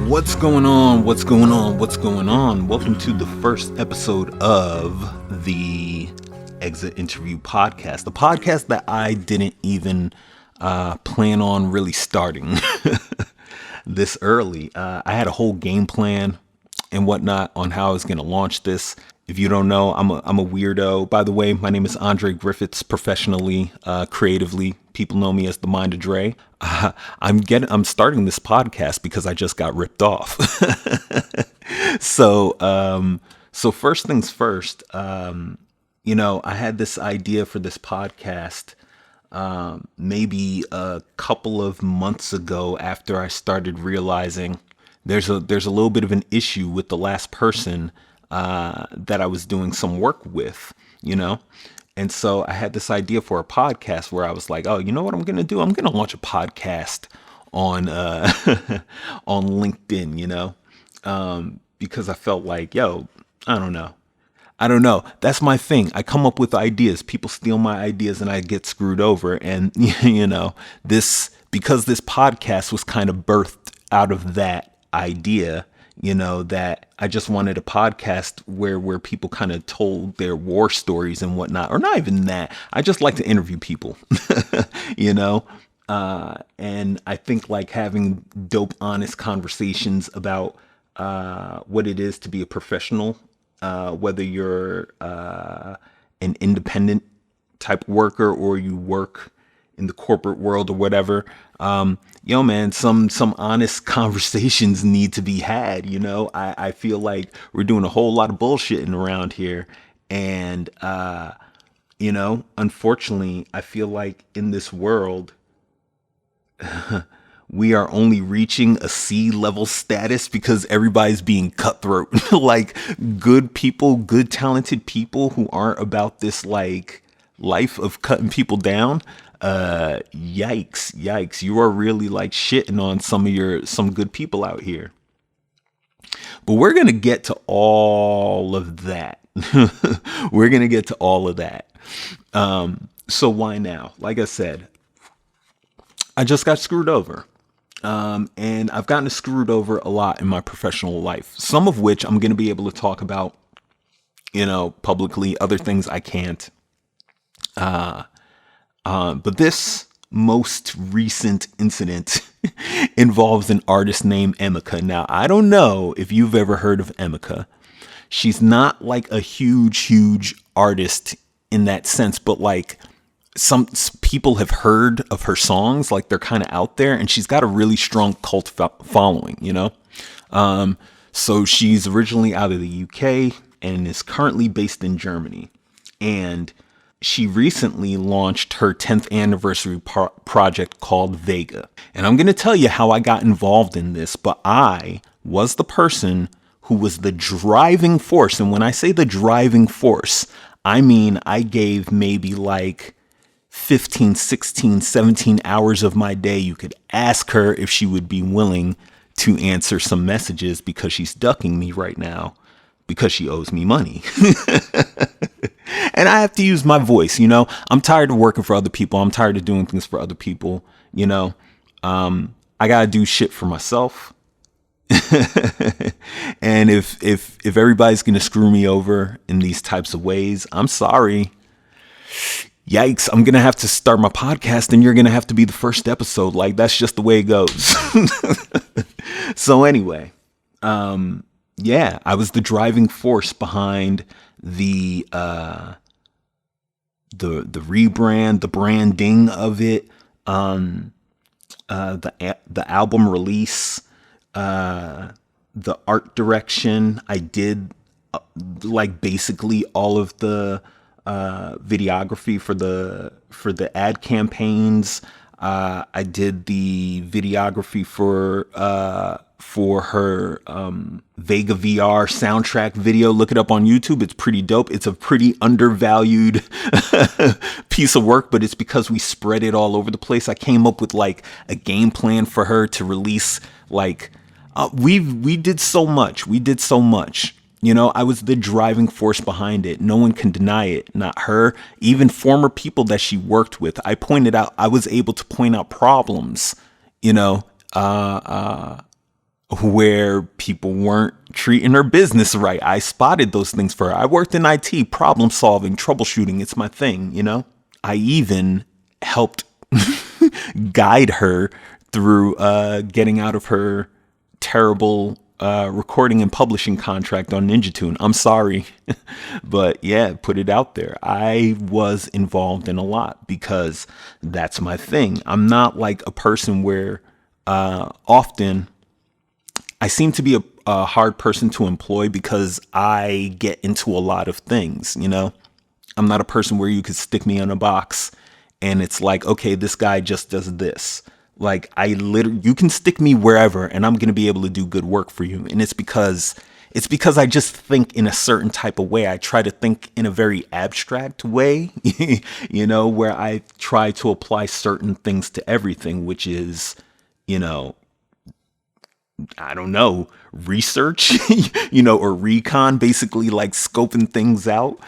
What's going on? What's going on? What's going on? Welcome to the first episode of the Exit Interview Podcast, the podcast that I didn't even plan on really starting this early. I had a whole game plan and whatnot on how I was going to launch this. If you don't know, I'm a weirdo. By the way, my name is Andre Griffiths. Professionally, creatively, people know me as the Mind of Dre. I'm starting this podcast because I just got ripped off. So first things first. I had this idea for this podcast maybe a couple of months ago after I started realizing there's a little bit of an issue with the last person that I was doing some work with, And so I had this idea for a podcast where I was like, oh, you know what I'm going to do? I'm going to launch a podcast on on LinkedIn, because I felt like, I don't know. That's my thing. I come up with ideas. People steal my ideas and I get screwed over. And, because this podcast was kind of birthed out of that idea, that I just wanted a podcast where people kind of told their war stories and whatnot, or not even that. I just like to interview people, and I think like having dope, honest conversations about what it is to be a professional, whether you're an independent type worker or you work in the corporate world or whatever. Man, some honest conversations need to be had. I feel like we're doing a whole lot of bullshitting around here. And, unfortunately, I feel like in this world, we are only reaching a C-level status because everybody's being cutthroat. Like good people, good talented people who aren't about this like life of cutting people down. Yikes. You are really like shitting on some good people out here. But we're going to get to all of that. So why now? Like I said, I just got screwed over. And I've gotten screwed over a lot in my professional life, some of which I'm going to be able to talk about, publicly, other things I can't. But this most recent incident involves an artist named Emika. Now, I don't know if you've ever heard of Emika. She's not like a huge artist in that sense, but like some people have heard of her songs, like they're kind of out there, and she's got a really strong cult following, So she's originally out of the UK and is currently based in Germany. And she recently launched her 10th anniversary project called Vega. And I'm going to tell you how I got involved in this, but I was the person who was the driving force. And when I say the driving force, I mean I gave maybe like 15, 16, 17 hours of my day. You could ask her if she would be willing to answer some messages because she's ducking me right now because she owes me money. And I have to use my voice, I'm tired of working for other people. I'm tired of doing things for other people. I got to do shit for myself. And if everybody's going to screw me over in these types of ways, I'm sorry. Yikes, I'm going to have to start my podcast and you're going to have to be the first episode. Like, that's just the way it goes. So anyway, I was the driving force behind the rebrand, the branding of it, the album release, the art direction. I did like basically all of the videography for the ad campaigns. I did the videography for her Vega VR soundtrack video. Look it up on YouTube. It's pretty dope. It's a pretty undervalued piece of work, but it's because we spread it all over the place. I came up with like a game plan for her to release. Like we did so much. I was the driving force behind it. No one can deny it. Not her, even former people that she worked with. I was able to point out problems, where people weren't treating her business right. I spotted those things for her. I worked in IT, problem solving, troubleshooting. It's my thing, you know? I even helped guide her through getting out of her terrible recording and publishing contract on Ninja Tune. I'm sorry, but yeah, put it out there. I was involved in a lot because that's my thing. I'm not like a person where often I seem to be a hard person to employ because I get into a lot of things, you know? I'm not a person where you could stick me in a box and it's like, okay, this guy just does this. Like you can stick me wherever and I'm going to be able to do good work for you. And it's because I just think in a certain type of way. I try to think in a very abstract way, you know, where I try to apply certain things to everything, which is, you know, I don't know, research, or recon, basically like scoping things out,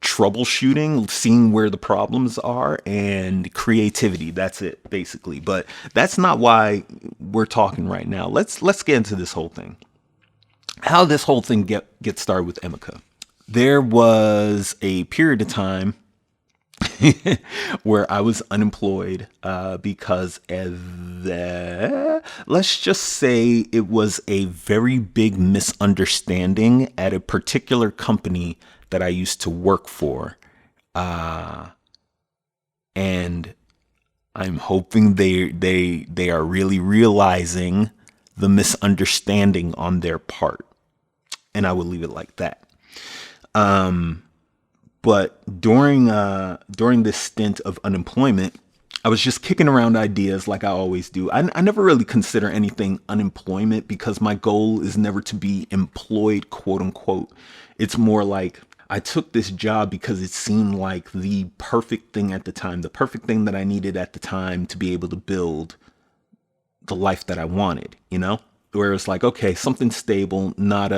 troubleshooting, seeing where the problems are, and creativity. That's it, basically. But that's not why we're talking right now. Let's get into this whole thing. How this whole thing get started with Emika. There was a period of time where I was unemployed because of let's just say it was a very big misunderstanding at a particular company that I used to work for. And I'm hoping they are really realizing the misunderstanding on their part. And I will leave it like that. But during this stint of unemployment, I was just kicking around ideas like I always do. I never really consider anything unemployment because my goal is never to be employed, quote unquote. It's more like I took this job because it seemed like the perfect thing at the time, the perfect thing that I needed at the time to be able to build the life that I wanted, you know? Where it's like, okay, something stable, not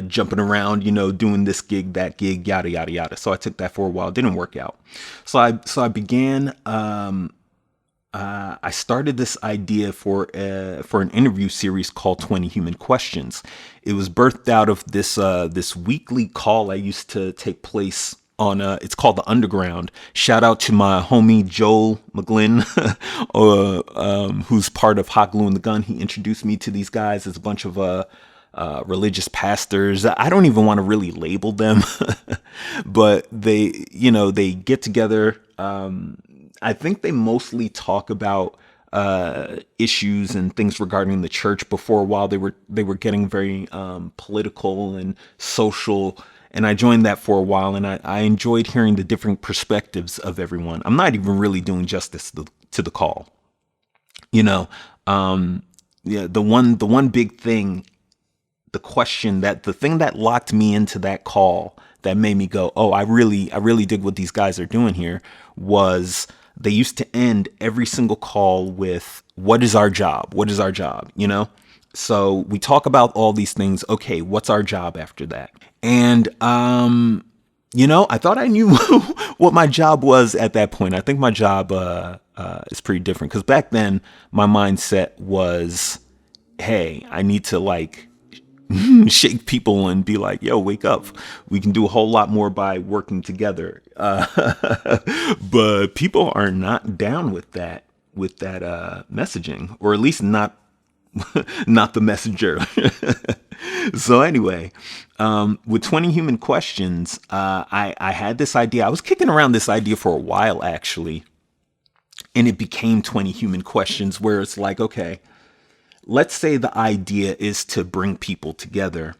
jumping around, doing this gig, that gig, yada yada yada. So I took that for a while. It didn't work out. So I began. I started this idea for an interview series called 20 Human Questions. It was birthed out of this weekly call I used to take place on it's called The Underground. Shout out to my homie Joel McGlynn, who's part of Hot Glue and the Gun. He introduced me to these guys as a bunch of religious pastors. I don't even want to really label them, but they get together. I think they mostly talk about issues and things regarding the church. Before a while, they were getting very political and social. And I joined that for a while, and I enjoyed hearing the different perspectives of everyone. I'm not even really doing justice to the call. Yeah, the one big thing, the thing that locked me into that call that made me go, oh, I really dig what these guys are doing here, was they used to end every single call with, what is our job? What is our job? So we talk about all these things. Okay, what's our job after that? And, I thought I knew what my job was at that point. I think my job is pretty different because back then my mindset was, hey, I need to shake people and be like, yo, wake up. We can do a whole lot more by working together. But people are not down with that messaging, or at least not the messenger. So anyway, with 20 Human Questions, I had this idea. I was kicking around this idea for a while, actually. And it became 20 Human Questions, where it's like, okay, let's say the idea is to bring people together.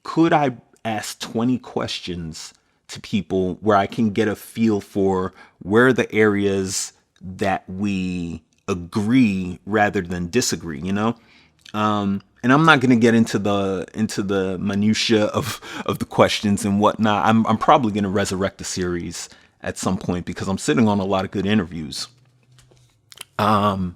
Could I ask 20 questions to people where I can get a feel for where are the areas that we agree rather than disagree, and I'm not going to get into the minutia of the questions and whatnot. I'm probably going to resurrect the series at some point because I'm sitting on a lot of good interviews. And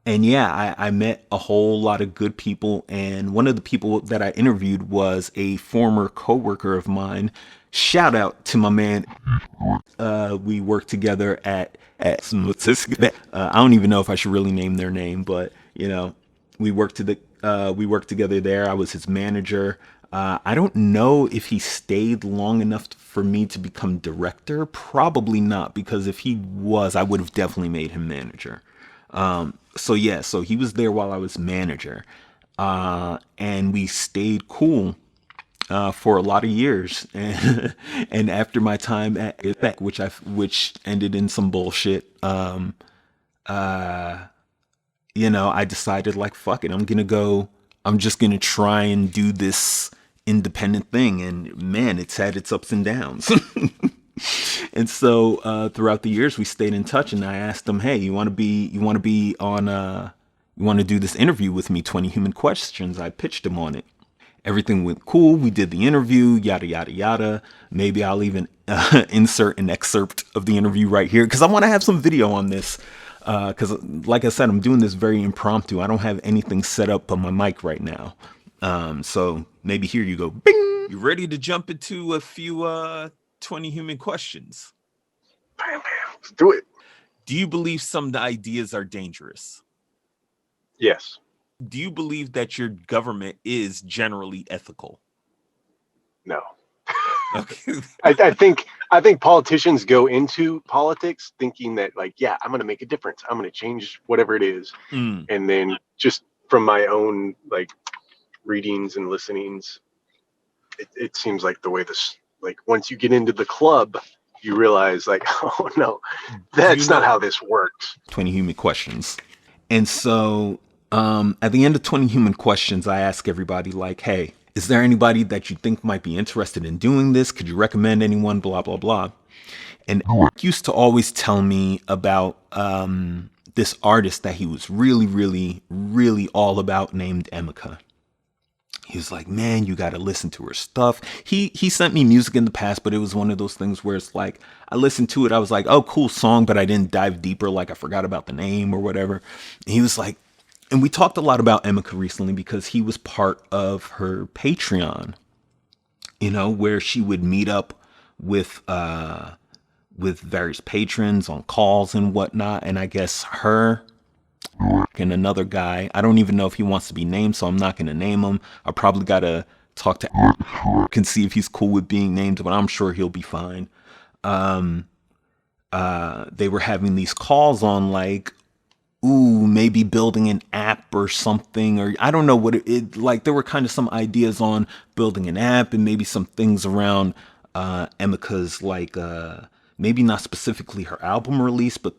And yeah, I met a whole lot of good people. And one of the people that I interviewed was a former coworker of mine. Shout out to my man. We worked together I don't even know if I should really name their name, but we worked together there. I was his manager. I don't know if he stayed long enough for me to become director. Probably not, because if he was, I would have definitely made him manager. So yeah, so he was there while I was manager, and we stayed cool for a lot of years. And after my time at IPEC, which ended in some bullshit, I decided, like, fuck it, I'm just gonna try and do this independent thing. And man, it's had its ups and downs. And so throughout the years, we stayed in touch, and I asked him, "Hey, you want to do this interview with me, 20 Human Questions?" I pitched him on it. Everything went cool. We did the interview, yada yada yada. Maybe I'll even insert an excerpt of the interview right here, because I want to have some video on this. Because, like I said, I'm doing this very impromptu. I don't have anything set up on my mic right now. So maybe here you go. Bing! You ready to jump into a few 20 human questions? Bam, bam. Let's do it. Do you believe some of the ideas are dangerous? Yes. Do you believe that your government is generally ethical? No. Okay. I think politicians go into politics thinking that, like, yeah, I'm going to make a difference. I'm going to change whatever it is. And then just from my own, like, readings and listenings, it seems like the way this, like, once you get into the club, you realize, like, oh no, that's not how this works. 20 human questions. And so at the end of 20 human questions, I ask everybody, like, hey, is there anybody that you think might be interested in doing this? Could you recommend anyone? Blah, blah, blah. And Eric used to always tell me about this artist that he was really, really, really all about, named Emika. He was like, man, you got to listen to her stuff. He sent me music in the past, but it was one of those things where it's like, I listened to it. I was like, oh, cool song, but I didn't dive deeper. Like, I forgot about the name or whatever. And he was like, and we talked a lot about Emika recently because he was part of her Patreon, where she would meet up with various patrons on calls and whatnot. And I guess her and another guy, I don't even know if he wants to be named, so I'm not going to name him. I probably got to talk to Eric and see if he's cool with being named, but I'm sure he'll be fine. They were having these calls on, like, maybe building an app or something, or I don't know what it like. There were kind of some ideas on building an app and maybe some things around Emika's, like, maybe not specifically her album release, but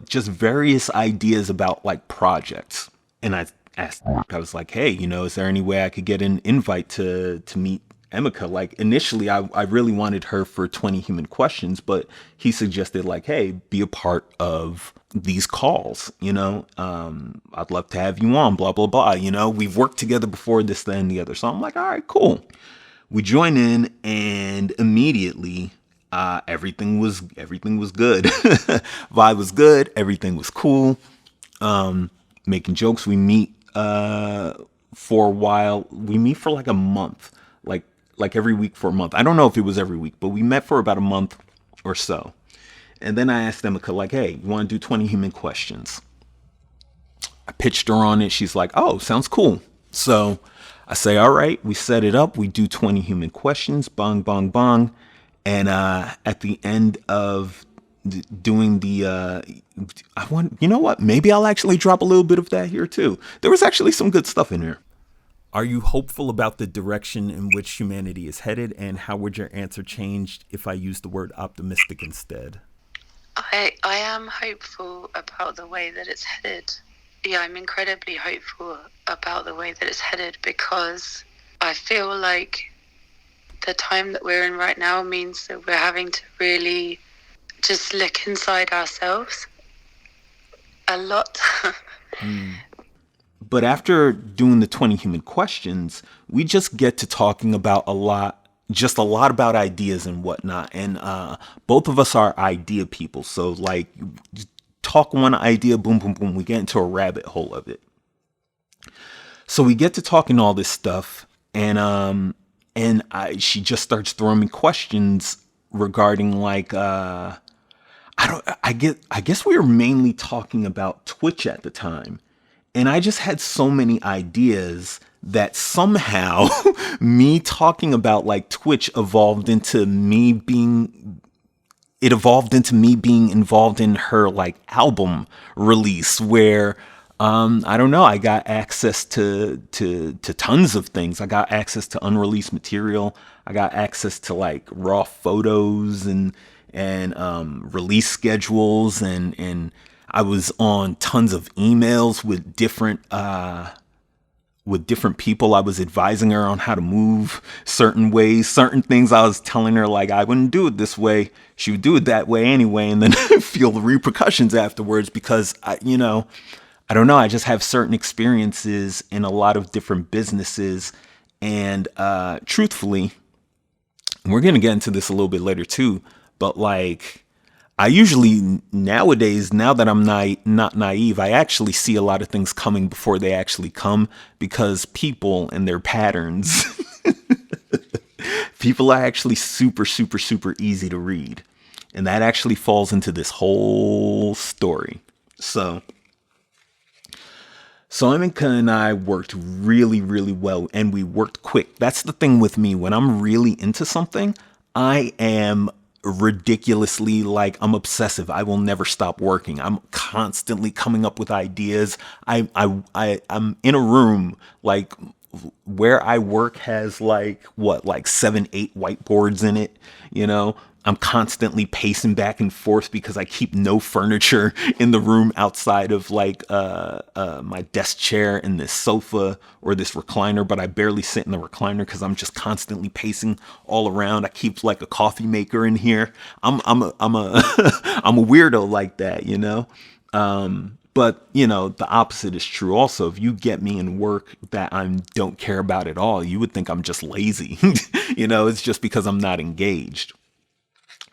just various ideas about, like, projects. And I asked, I was like, hey, is there any way I could get an invite to meet Emika? Like, initially I really wanted her for 20 human questions, but he suggested, like, hey, be a part of these calls, I'd love to have you on, blah, blah, blah. We've worked together before, this, that, and the other. So I'm like, all right, cool. We join in, and immediately everything was good. Vibe was good. Everything was cool. Making jokes. We meet for a while. We meet for like a month, like every week for a month. I don't know if it was every week, but we met for about a month or so. And then I asked Emika, like, hey, you want to do 20 human questions? I pitched her on it. She's like, oh, sounds cool. So I say, all right, we set it up. We do 20 human questions. Bong, bong, bong. And at the end of doing you know what? Maybe I'll actually drop a little bit of that here too. There was actually some good stuff in here. Are you hopeful about the direction in which humanity is headed? And how would your answer change if I used the word optimistic instead? I am hopeful about the way that it's headed. Yeah, I'm incredibly hopeful about the way that it's headed, because I feel like the time that we're in right now means that we're having to really just look inside ourselves a lot. But after doing the 20 human questions, we just get to talking about a lot about ideas and whatnot. And both of us are idea people. So, like, talk one idea, boom, boom, boom. We get into a rabbit hole of it. So we get to talking all this stuff, and she just starts throwing me questions regarding like I guess we were mainly talking about Twitch at the time. And I just had so many ideas that somehow me talking about like Twitch evolved into me being involved in her like album release where I don't know, I got access to tons of things. I got access to unreleased material. I got access to like raw photos and release schedules, and I was on tons of emails with different people. I was advising her on how to move certain ways, certain things I was telling her like I wouldn't do it this way. She would do it that way anyway, and then feel the repercussions afterwards because I don't know. I just have certain experiences in a lot of different businesses, and truthfully, we're gonna get into this a little bit later too. But like, I usually nowadays, now that I'm not naive, I actually see a lot of things coming before they actually come because people and their patterns, people are actually super, super, super easy to read. And that actually falls into this whole story. So Emika and I worked really, really well, and we worked quick. That's the thing with me. When I'm really into something, I am ridiculously like I'm obsessive. I will never stop working. I'm constantly coming up with ideas. I'm in a room like where I work has like 7, 8 whiteboards in it, you know. I'm constantly pacing back and forth because I keep no furniture in the room outside of like my desk chair and this sofa or this recliner, but I barely sit in the recliner because I'm just constantly pacing all around. I keep like a coffee maker in here. I'm a I'm a weirdo like that, you know. But you know, the opposite is true also. If you get me in work that I don't care about at all, you would think I'm just lazy. You know, it's just because I'm not engaged.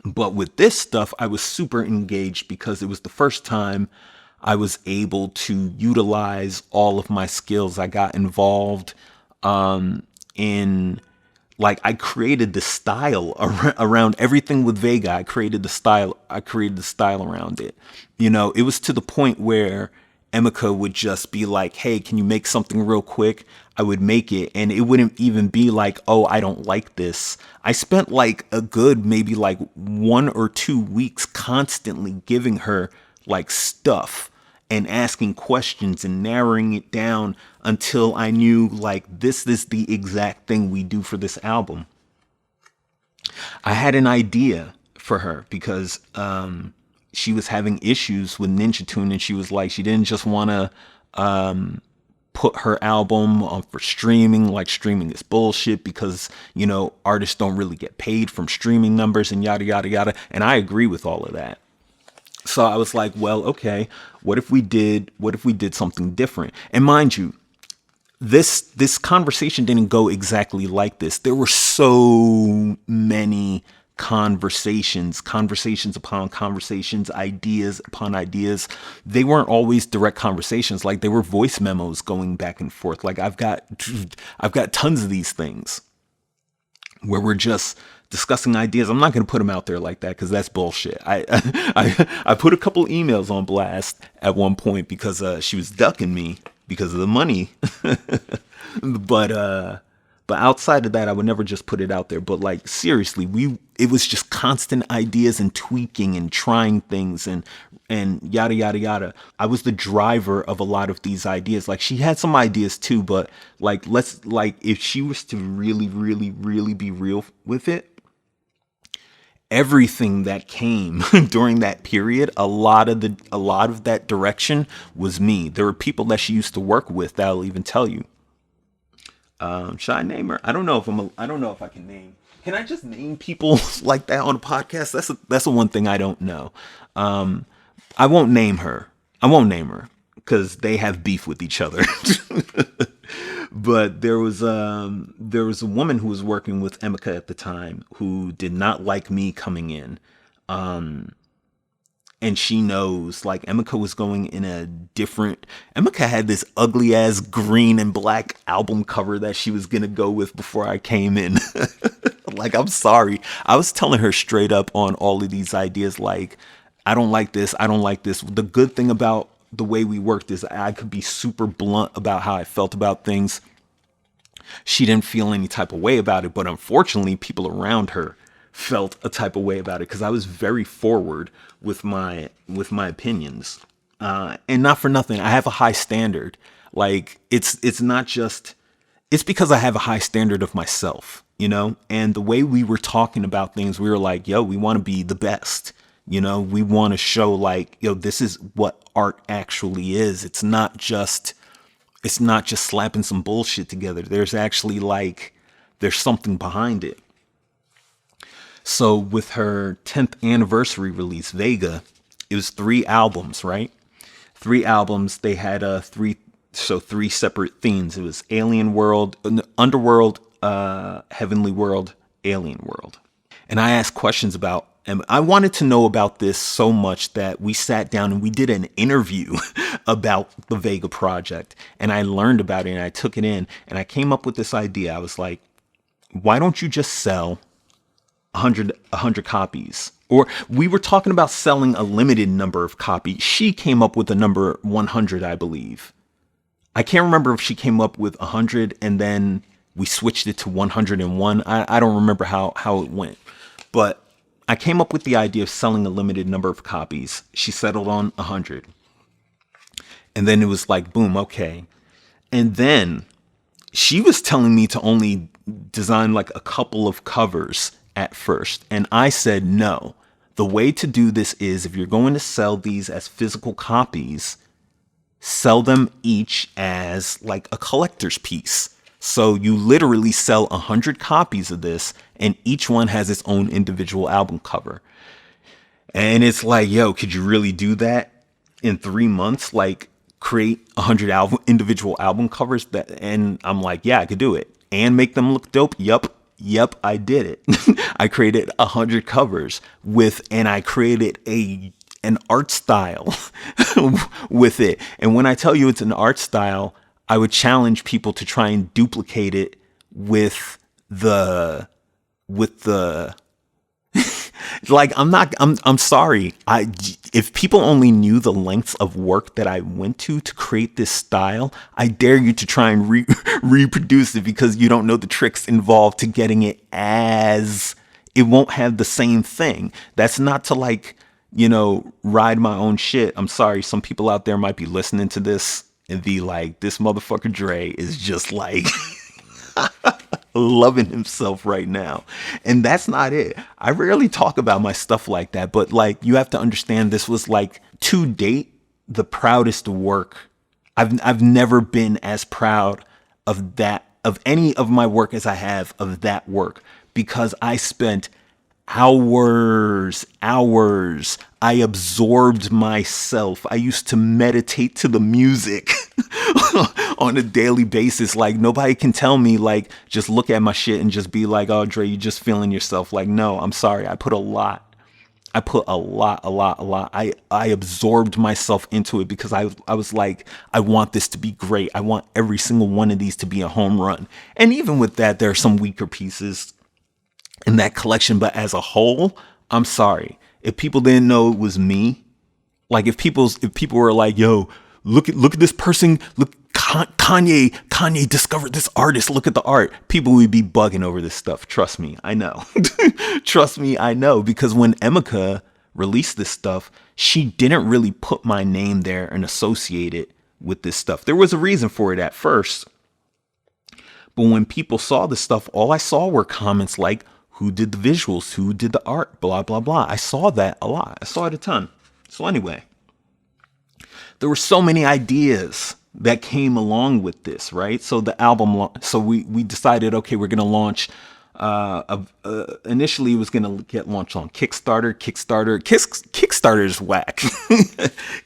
But with this stuff, I was super engaged because it was the first time I was able to utilize all of my skills. I got involved in like I created the style around everything with Vega. I created the style around it. You know, it was to the point where Emika would just be like, "Hey, can you make something real quick?" I would make it, and it wouldn't even be like, "Oh, I don't like this." I spent like a good maybe like 1 or 2 weeks constantly giving her like stuff and asking questions and narrowing it down until I knew like this is the exact thing we do for this album. I had an idea for her because she was having issues with Ninja Tune, and she was like, she didn't just want to put her album on for streaming, like streaming is bullshit because, you know, artists don't really get paid from streaming numbers and yada, yada, yada. And I agree with all of that. So I was like, well, okay, what if we did something different? And mind you, this conversation didn't go exactly like this. There were so many conversations upon conversations, ideas upon ideas. They weren't always direct conversations. Like they were voice memos going back and forth. Like I've got tons of these things where we're just discussing ideas. I'm not going to put them out there like that because that's bullshit. I put a couple emails on blast at one point because she was ducking me because of the money. But outside of that, I would never just put it out there. But like seriously, it was just constant ideas and tweaking and trying things and yada yada yada. I was the driver of a lot of these ideas. Like she had some ideas too, but like if she was to really really really be real with it, everything that came during that period, a lot of that direction was me. There were people that she used to work with that'll even tell you. Should I name her? I don't know if I can name. Can I just name people like that on a podcast? That's the one thing I don't know. I won't name her because they have beef with each other. But there was a woman who was working with Emika at the time who did not like me coming in. And she knows, like, Emika was going in a different. Emika had this ugly ass green and black album cover that she was gonna go with before I came in. Like, I'm sorry. I was telling her straight up on all of these ideas, like, I don't like this. I don't like this. The good thing about the way we worked is I could be super blunt about how I felt about things. She didn't feel any type of way about it, but unfortunately, people around her felt a type of way about it because I was very forward with my opinions. And not for nothing, I have a high standard. Like, it's not just, it's because I have a high standard of myself, you know? And the way we were talking about things, we were like, yo, we want to be the best. You know, we want to show, like, yo, this is what art actually is. It's not just slapping some bullshit together. There's actually, like, there's something behind it. So with her 10th anniversary release, Vega, it was 3 albums, right? 3 albums. They had three separate themes. It was Alien World, Underworld, Heavenly World, Alien World. And I asked questions about, and I wanted to know about this so much that we sat down and we did an interview about the Vega project. And I learned about it and I took it in and I came up with this idea. I was like, why don't you just sell 100 copies? Or we were talking about selling a limited number of copies. She came up with the number 100, I believe. I can't remember if she came up with 100 and then we switched it to 101. I don't remember how it went. But I came up with the idea of selling a limited number of copies. She settled on 100. And then it was like, boom, okay. And then she was telling me to only design like a couple of covers at first. And I said, no, the way to do this is if you're going to sell these as physical copies, sell them each as like a collector's piece. So you literally sell 100 copies of this and each one has its own individual album cover. And it's like, yo, could you really do that in 3 months? Like, create 100 individual album covers? And I'm like, yeah, I could do it and make them look dope. Yep, I did it. I created 100 covers and I created an art style with it. And when I tell you it's an art style, I would challenge people to try and duplicate it with the like, I'm sorry. If people only knew the lengths of work that I went to create this style, I dare you to try and reproduce it because you don't know the tricks involved to getting it it won't have the same thing. That's not to, like, you know, ride my own shit. I'm sorry. Some people out there might be listening to this and be like, this motherfucker Dre is just like loving himself right now. And that's not it. I rarely talk about my stuff like that, but like, you have to understand this was, like, to date, the proudest work. I've never been as proud of any of my work as I have of that work, because I spent hours. I absorbed myself. I used to meditate to the music on a daily basis. Like, nobody can tell me, like, just look at my shit and just be like, oh, Dre, you just feeling yourself. Like, no, I'm sorry. I put a lot. I absorbed myself into it because I was like, I want this to be great. I want every single one of these to be a home run. And even with that, there are some weaker pieces in that collection, but as a whole, I'm sorry. If people didn't know it was me, like, if people were like, yo, look at this person, look, Kanye discovered this artist, look at the art, people would be bugging over this stuff. Trust me, I know. Trust me, I know, because when Emika released this stuff, she didn't really put my name there and associate it with this stuff. There was a reason for it at first, but when people saw this stuff, all I saw were comments like, who did the visuals? Who did the art? Blah, blah, blah. I saw that a lot. I saw it a ton. So anyway, there were so many ideas that came along with this, right? So the album, so we decided, okay, we're going to launch, initially it was going to get launched on Kickstarter. Kickstarter is whack.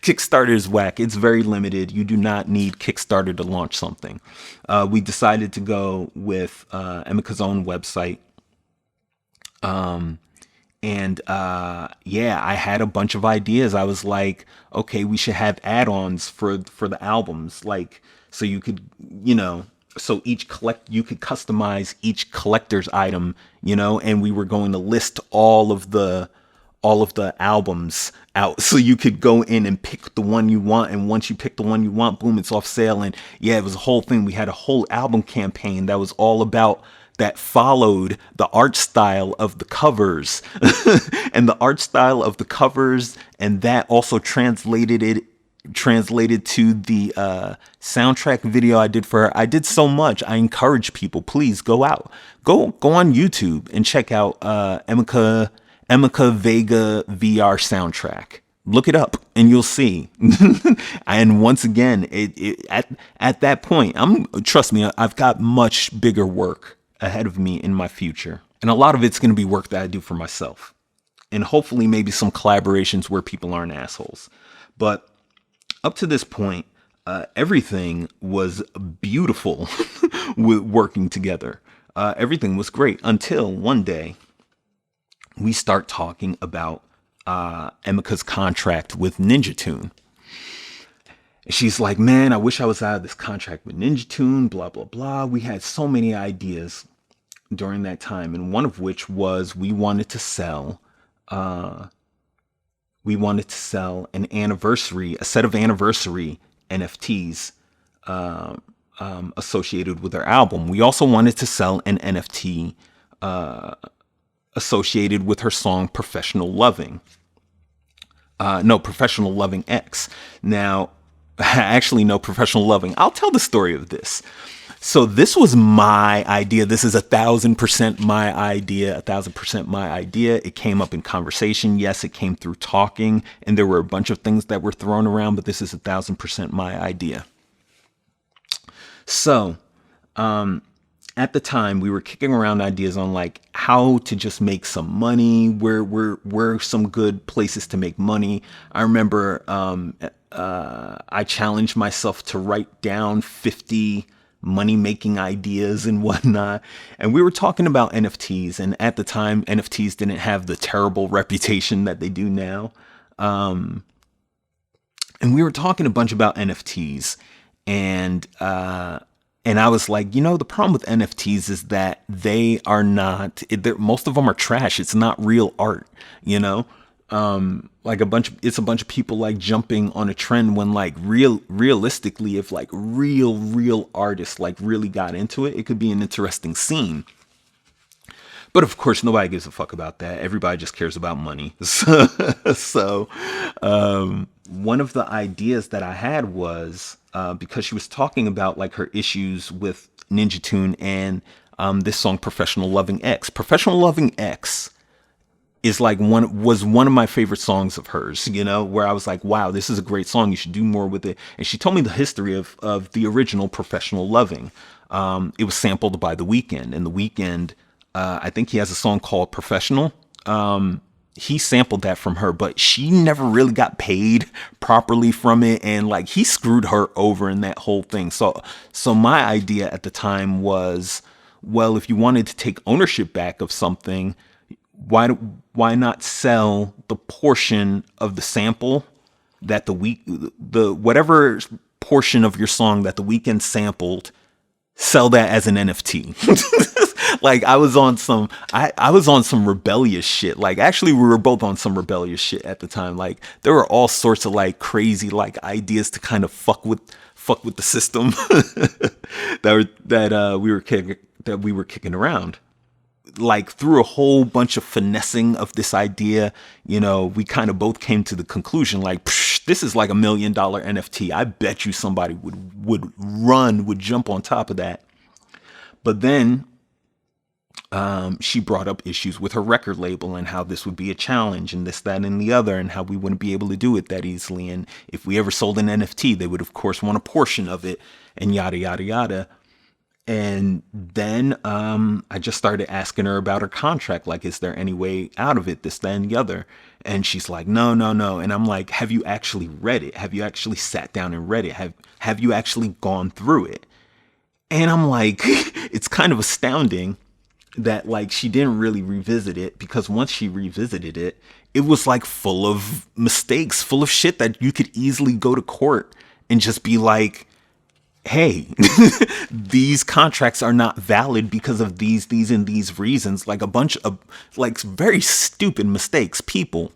Kickstarter is whack. It's very limited. You do not need Kickstarter to launch something. We decided to go with Emika's own website. And yeah, I had a bunch of ideas. I was like, okay, we should have add-ons for the albums, like so you could, you know, so you could customize each collector's item, you know, and we were going to list all of the albums out so you could go in and pick the one you want, and once you pick the one you want, boom, it's off sale. And yeah, it was a whole thing. We had a whole album campaign that was all about that followed the art style of the covers and the art style of the covers, and that also translated to the soundtrack video I did for her. I did so much. I encourage people, please go out, go on YouTube and check out Emika Vega VR soundtrack. Look it up and you'll see. And once again, at that point, trust me, I've got much bigger work ahead of me in my future. And a lot of it's going to be work that I do for myself. And hopefully maybe some collaborations where people aren't assholes. But up to this point, everything was beautiful with working together. Everything was great until one day we start talking about Emika's contract with Ninja Tune. She's like, man, I wish I was out of this contract with Ninja Tune, blah, blah, blah. We had so many ideas during that time. And one of which was we wanted to sell a set of anniversary NFTs associated with our album. We also wanted to sell an NFT associated with her song Professional Loving. Professional Loving X. Now, actually, no, Professional Loving. I'll tell the story of this. So this was my idea. This is 1,000% my idea. 1,000% my idea. It came up in conversation. Yes, it came through talking, and there were a bunch of things that were thrown around, but this is 1,000% my idea. So, at the time, we were kicking around ideas on like how to just make some money, where some good places to make money. I remember I challenged myself to write down 50 money-making ideas and whatnot. And we were talking about NFTs. And at the time, NFTs didn't have the terrible reputation that they do now. And we were talking a bunch about NFTs. And I was like, you know, the problem with NFTs is that they are not, most of them are trash. It's not real art, you know? It's a bunch of people like jumping on a trend when like realistically, if like real artists like really got into it, it could be an interesting scene. But of course, nobody gives a fuck about that. Everybody just cares about money. So one of the ideas that I had was, because she was talking about like her issues with Ninja Tune and this song Professional Loving X. Professional Loving X is like was one of my favorite songs of hers, you know, where I was like, wow, this is a great song. You should do more with it. And she told me the history of the original Professional Loving. It was sampled by The Weeknd, and The Weeknd, I think he has a song called Professional. He sampled that from her, but she never really got paid properly from it. And like, he screwed her over in that whole thing. So my idea at the time was, well, if you wanted to take ownership back of something, why not sell the portion of the sample that whatever portion of your song that The Weeknd sampled, sell that as an NFT. Like I was on some rebellious shit. Like actually we were both on some rebellious shit at the time. Like there were all sorts of like crazy like ideas to kind of fuck with the system that we were kicking around. Like through a whole bunch of finessing of this idea, you know, we kind of both came to the conclusion like, this is like $1 million NFT. I bet you somebody would jump on top of that. But then she brought up issues with her record label and how this would be a challenge and this, that, and the other, and how we wouldn't be able to do it that easily. And if we ever sold an NFT, they would of course want a portion of it and yada, yada, yada. And then I just started asking her about her contract. Like, is there any way out of it? This, that, and the other. And she's like, no. And I'm like, have you actually read it? Have you actually sat down and read it? Have you actually gone through it? And I'm like, it's kind of astounding that like she didn't really revisit it, because once she revisited it, it was like full of mistakes, full of shit that you could easily go to court and just be like, hey, these contracts are not valid because of these and these reasons. Like a bunch of like very stupid mistakes. People,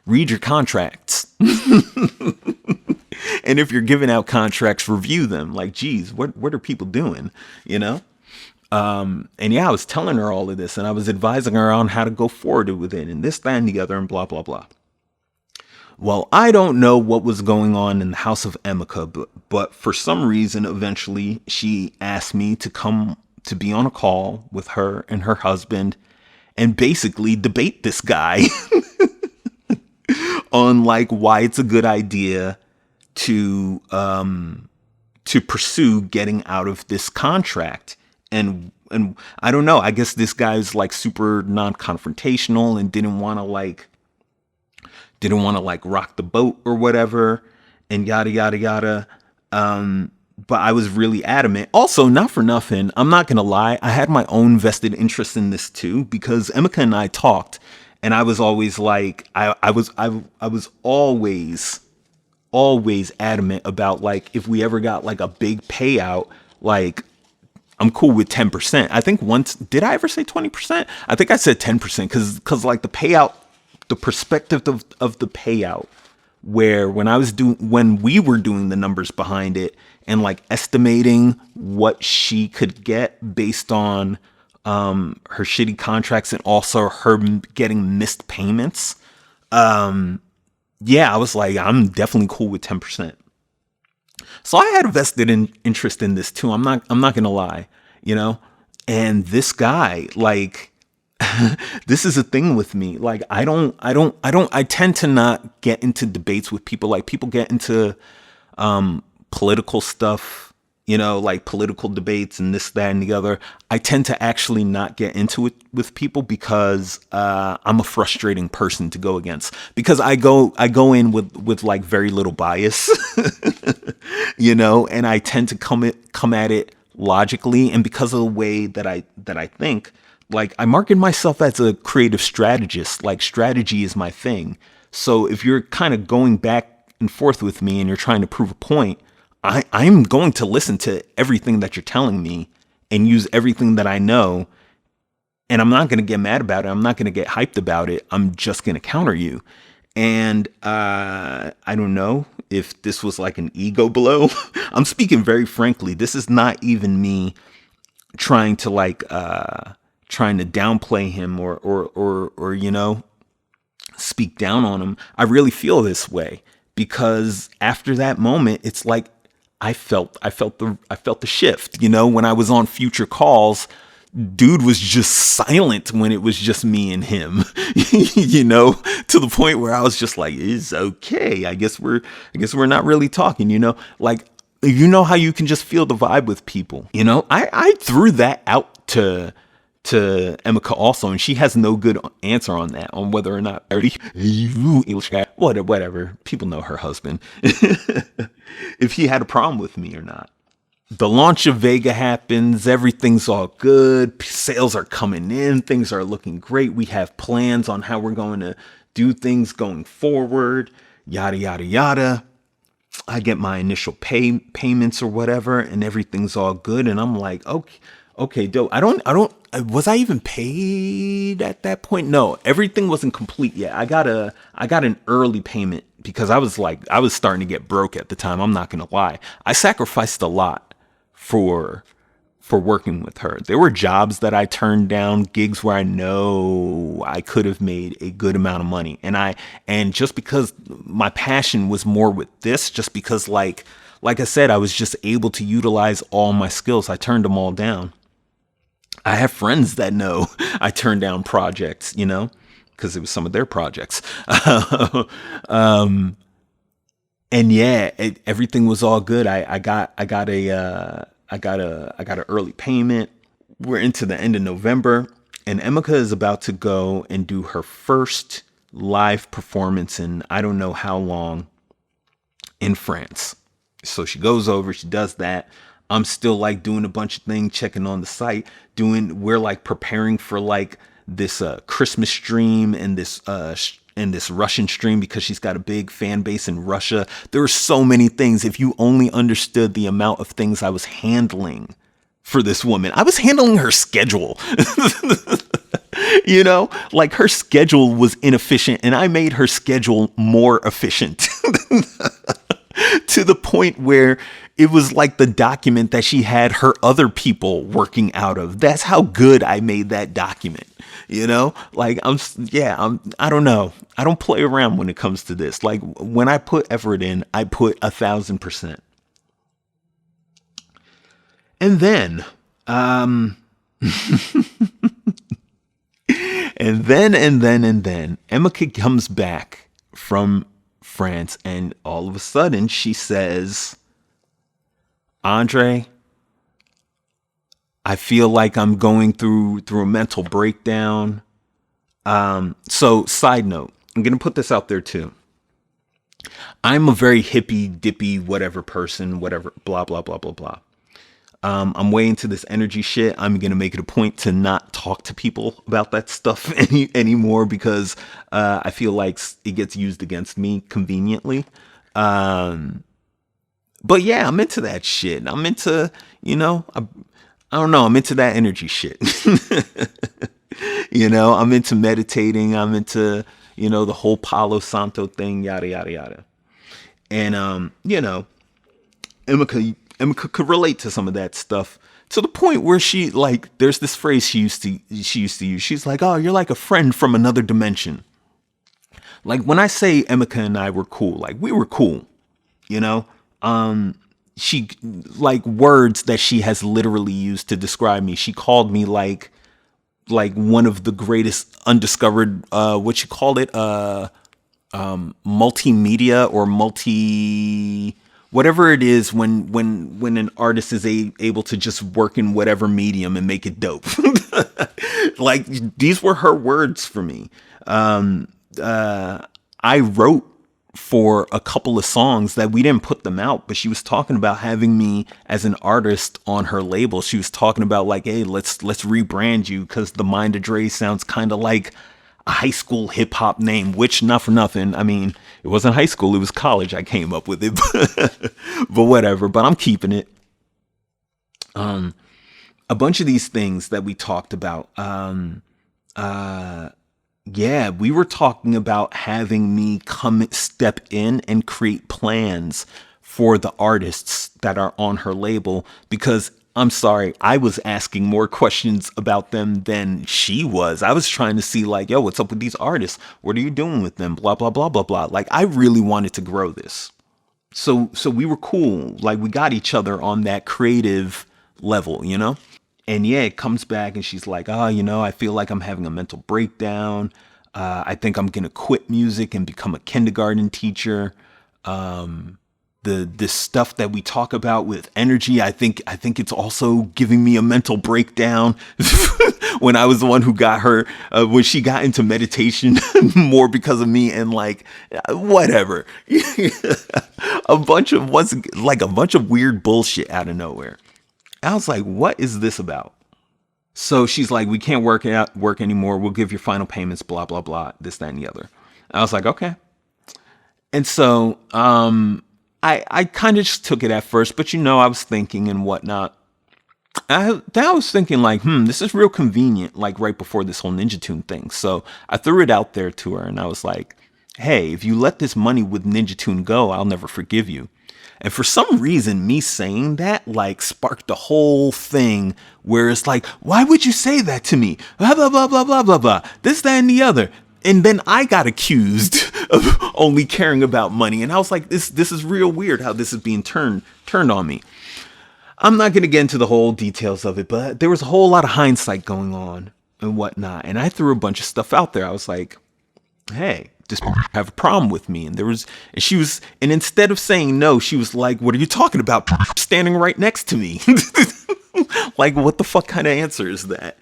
read your contracts. And if you're giving out contracts, review them. Like, geez, what are people doing? You know? And yeah, I was telling her all of this, and I was advising her on how to go forward with it, and this, that, and the other, and blah, blah, blah. Well, I don't know what was going on in the house of Emika, but for some reason, eventually, she asked me to come to be on a call with her and her husband and basically debate this guy on like why it's a good idea to pursue getting out of this contract. And I don't know, I guess this guy's like super non-confrontational and didn't want to like rock the boat or whatever, and yada yada yada. But I was really adamant. Also, not for nothing, I'm not gonna lie, I had my own vested interest in this too, because Emika and I talked, and I was always like, I was always adamant about like, if we ever got like a big payout, like I'm cool with 10%. I think once, did I ever say 20%? I think I said 10% because like the payout, the perspective of the payout, where when we were doing the numbers behind it and like estimating what she could get based on her shitty contracts and also her getting missed payments. Yeah, I was like, I'm definitely cool with 10%. So I had a vested interest in this too. I'm not gonna lie, you know. And this guy, like, this is a thing with me. Like, I tend to not get into debates with people. Like, people get into political stuff, you know, like political debates and this, that, and the other. I tend to actually not get into it with people because I'm a frustrating person to go against, because I go in with like very little bias, you know, and I tend to come at it logically. And because of the way that I think, like, I market myself as a creative strategist. Like, strategy is my thing. So if you're kind of going back and forth with me and you're trying to prove a point, I'm going to listen to everything that you're telling me and use everything that I know. And I'm not going to get mad about it. I'm not going to get hyped about it. I'm just going to counter you. And I don't know if this was like an ego blow. I'm speaking very frankly. This is not even me trying to downplay him or you know, speak down on him. I really feel this way because after that moment, it's like I felt the shift. You know, when I was on future calls, dude was just silent when it was just me and him. You know, to the point where I was just like, it's okay. I guess we're not really talking. You know, like, you know how you can just feel the vibe with people. You know, I threw that out to Emika also, and she has no good answer on that, on whether or not whatever, people know her husband, if he had a problem with me or not. The launch of Vega happens, everything's all good, sales are coming in, things are looking great, we have plans on how we're going to do things going forward, yada yada yada. I get my initial payments or whatever, and everything's all good, and I'm like, okay, dope. Was I even paid at that point? No, everything wasn't complete yet. I got an early payment because I was starting to get broke at the time. I'm not gonna lie. I sacrificed a lot for working with her. There were jobs that I turned down, gigs where I know I could have made a good amount of money. And just because my passion was more with this, just because like I said, I was just able to utilize all my skills, I turned them all down. I have friends that know I turned down projects, you know, because it was some of their projects. And yeah, everything was all good. I got an early payment. We're into the end of November, and Emika is about to go and do her first live performance in I don't know how long in France. So she goes over, she does that. I'm still like doing a bunch of things, checking on the site, we're like preparing for like this Christmas stream and this Russian stream because she's got a big fan base in Russia. There are so many things. If you only understood the amount of things I was handling for this woman. I was handling her schedule. Like her schedule was inefficient and I made her schedule more efficient to the point where it was like the document that she had her other people working out of. That's how good I made that document. Like I don't know. I don't play around when it comes to this. Like when I put effort in, I put 1,000%. And then, and then Emika comes back from France and all of a sudden she says, Andre, I feel like I'm going through a mental breakdown. So side note, I'm going to put this out there too. I'm a very hippy dippy, whatever person, whatever, blah, blah, blah, blah, blah. I'm way into this energy shit. I'm going to make it a point to not talk to people about that stuff anymore because I feel like it gets used against me conveniently. But yeah, I'm into that shit. I'm into, I don't know. I'm into that energy shit. I'm into meditating. I'm into, the whole Palo Santo thing, yada, yada, yada. And, Emika could relate to some of that stuff to the point where she like, there's this phrase she used to use. She's like, oh, you're like a friend from another dimension. Like when I say Emika and I were cool, like we were cool, she like words that she has literally used to describe me. She called me like one of the greatest undiscovered, what you call it, multimedia or whatever it is when an artist is able to just work in whatever medium and make it dope. Like these were her words for me. I wrote for a couple of songs that we didn't put them out, but she was talking about having me as an artist on her label. She was talking about like, hey, let's rebrand you because the Mind of Dre sounds kind of like a high school hip hop name, which not for nothing. I mean, it wasn't high school, it was college. I came up with it, but whatever, but I'm keeping it. A bunch of these things that we talked about. Yeah, we were talking about having me step in and create plans for the artists that are on her label because I'm sorry, I was asking more questions about them than she was. I was trying to see like, yo, what's up with these artists? What are you doing with them? Blah, blah, blah, blah, blah. Like I really wanted to grow this. So we were cool. Like we got each other on that creative level, And yeah, it comes back and she's like, oh, I feel like I'm having a mental breakdown. I think I'm going to quit music and become a kindergarten teacher. This stuff that we talk about with energy, I think it's also giving me a mental breakdown. When I was the one who got her, when she got into meditation more because of me and like, whatever, a bunch of weird bullshit out of nowhere. I was like, what is this about? So she's like, we can't work anymore. We'll give your final payments, blah, blah, blah, this, that, and the other. I was like, okay. And so, I kind of just took it at first, but I was thinking and whatnot. I was thinking like, this is real convenient, like right before this whole Ninja Tune thing. So I threw it out there to her and I was like, hey, if you let this money with Ninja Tune go, I'll never forgive you. And for some reason, me saying that like sparked the whole thing where it's like, why would you say that to me? Blah, blah, blah, blah, blah, blah, blah. This, that, and the other. And then I got accused of only caring about money. And I was like, this is real weird how this is being turned on me. I'm not going to get into the whole details of it, but there was a whole lot of hindsight going on and whatnot. And I threw a bunch of stuff out there. I was like, hey, this have a problem with me. And and instead of saying no, she was like, what are you talking about? Standing right next to me. Like, what the fuck kind of answer is that?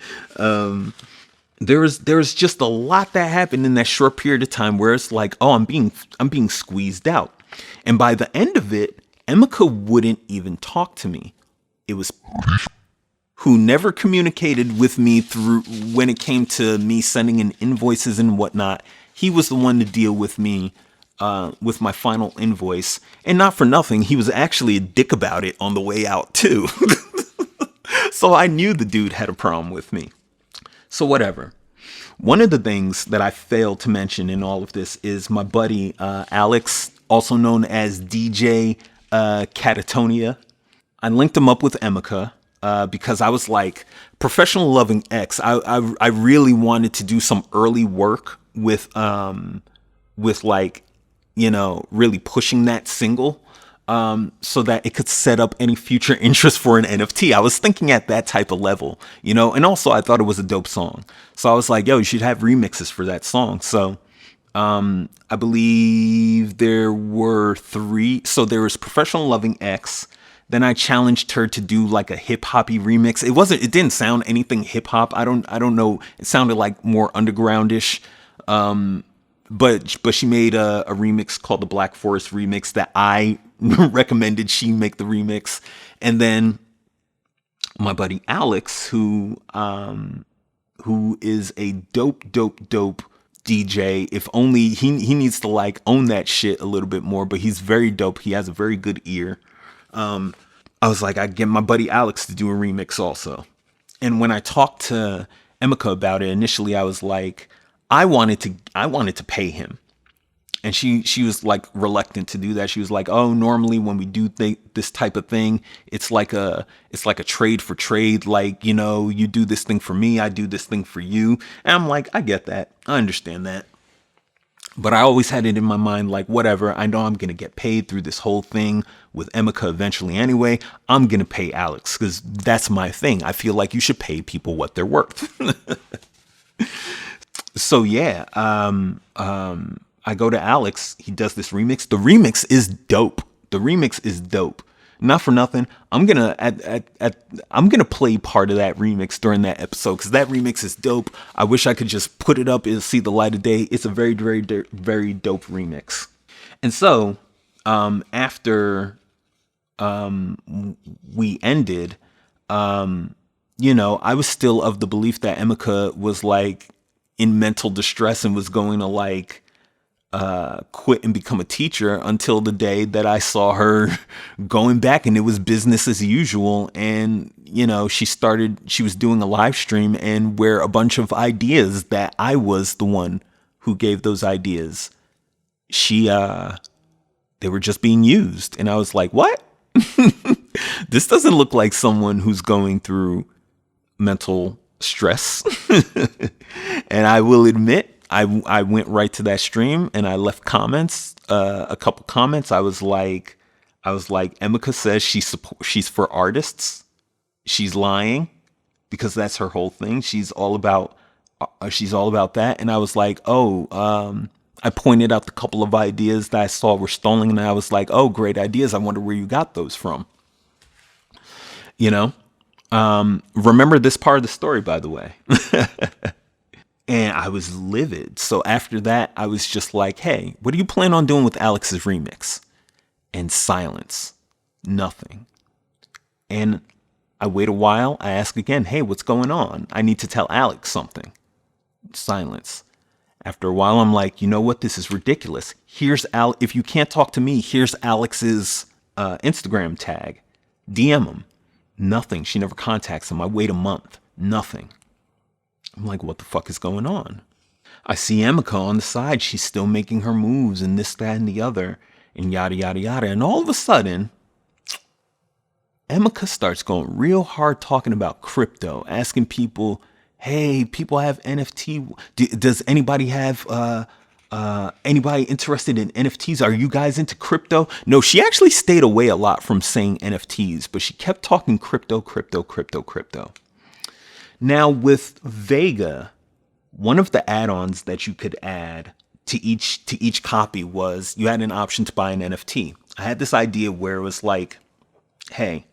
There was just a lot that happened in that short period of time where it's like, oh, I'm being squeezed out. And by the end of it, Emika wouldn't even talk to me. It was who never communicated with me through when it came to me sending in invoices and whatnot. He was the one to deal with me with my final invoice. And not for nothing, he was actually a dick about it on the way out too. So I knew the dude had a problem with me. So whatever. One of the things that I failed to mention in all of this is my buddy Alex, also known as DJ Catatonia. I linked him up with Emika because I was like, Professional Loving X. I really wanted to do some early work with like, you know, really pushing that single so that it could set up any future interest for an NFT. I was thinking at that type of level, you know, and also I thought it was a dope song. So I was like, yo, you should have remixes for that song. So I believe there were 3. So there was Professional Loving X. Then I challenged her to do like a hip hoppy remix. It didn't sound anything hip hop. I don't know. It sounded like more undergroundish. But she made a remix called the Black Forest remix that I recommended she make the remix. And then my buddy Alex, who is a dope DJ. If only he needs to like own that shit a little bit more, but he's very dope. He has a very good ear. I was like, I'd get my buddy Alex to do a remix also. And when I talked to Emika about it, initially I was like, I wanted to pay him. And she was like reluctant to do that. She was like, oh, normally when we do this type of thing, it's like a trade for trade. Like, you know, you do this thing for me, I do this thing for you. And I'm like, I get that. I understand that. But I always had it in my mind, like, whatever, I know I'm going to get paid through this whole thing with Emika eventually anyway. I'm going to pay Alex because that's my thing. I feel like you should pay people what they're worth. So yeah, I go to Alex. He does this remix. The remix is dope. Not for nothing, I'm gonna I'm gonna play part of that remix during that episode because that remix is dope. I wish I could just put it up and see the light of day. It's a very dope remix. And so after we ended, you know, I was still of the belief that Emika was like in mental distress and was going to like quit and become a teacher until the day that I saw her going back and it was business as usual. And, you know, she was doing a live stream and where a bunch of ideas that I was the one who gave those ideas, they were just being used. And I was like, what? This doesn't look like someone who's going through mental stress. And I will admit, I went right to that stream and I left comments, a couple comments. I was like, Emika says she's for artists. She's lying because that's her whole thing. She's all about that. And I was like, I pointed out the couple of ideas that I saw were stolen. And I was like, oh, great ideas. I wonder where you got those from. You know, remember this part of the story, by the way. And I was livid. So after that, I was just like, hey, what do you plan on doing with Alex's remix? And silence. Nothing. And I wait a while. I ask again, hey, what's going on? I need to tell Alex something. Silence. After a while, I'm like, you know what? This is ridiculous. If you can't talk to me, here's Alex's Instagram tag. DM him. Nothing. She never contacts him. I wait a month. Nothing. I'm like, what the fuck is going on? I see Emika on the side. She's still making her moves and this, that, and the other and yada, yada, yada. And all of a sudden, Emika starts going real hard talking about crypto, asking people, hey, people have NFT. Does anybody have anybody interested in NFTs? Are you guys into crypto? No, she actually stayed away a lot from saying NFTs, but she kept talking crypto. Now with Vega, one of the add-ons that you could add to each copy was you had an option to buy an NFT. I had this idea where it was like, hey,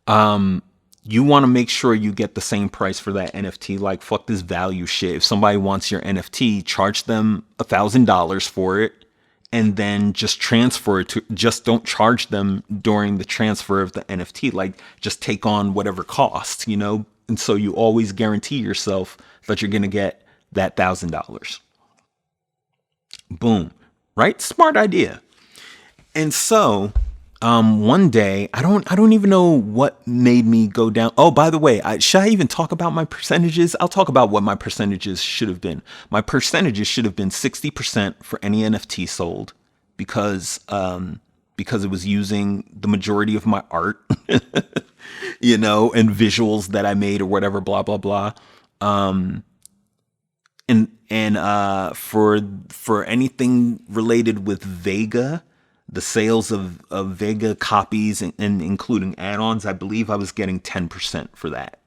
you want to make sure you get the same price for that NFT. Like, fuck this value shit. If somebody wants your NFT, charge them $1,000 for it and then just transfer it to, just don't charge them during the transfer of the NFT. Like just take on whatever cost, you know? And so you always guarantee yourself that you're going to get that $1,000. Boom. Right? Smart idea. And so, one day, I don't even know what made me go down. Oh, by the way, should I even talk about my percentages? I'll talk about what my percentages should have been. My percentages should have been 60% for any NFT sold because it was using the majority of my art, you know, and visuals that I made or whatever, blah, blah, blah. For anything related with Vega, the sales of Vega copies and including add-ons, I believe I was getting 10% for that.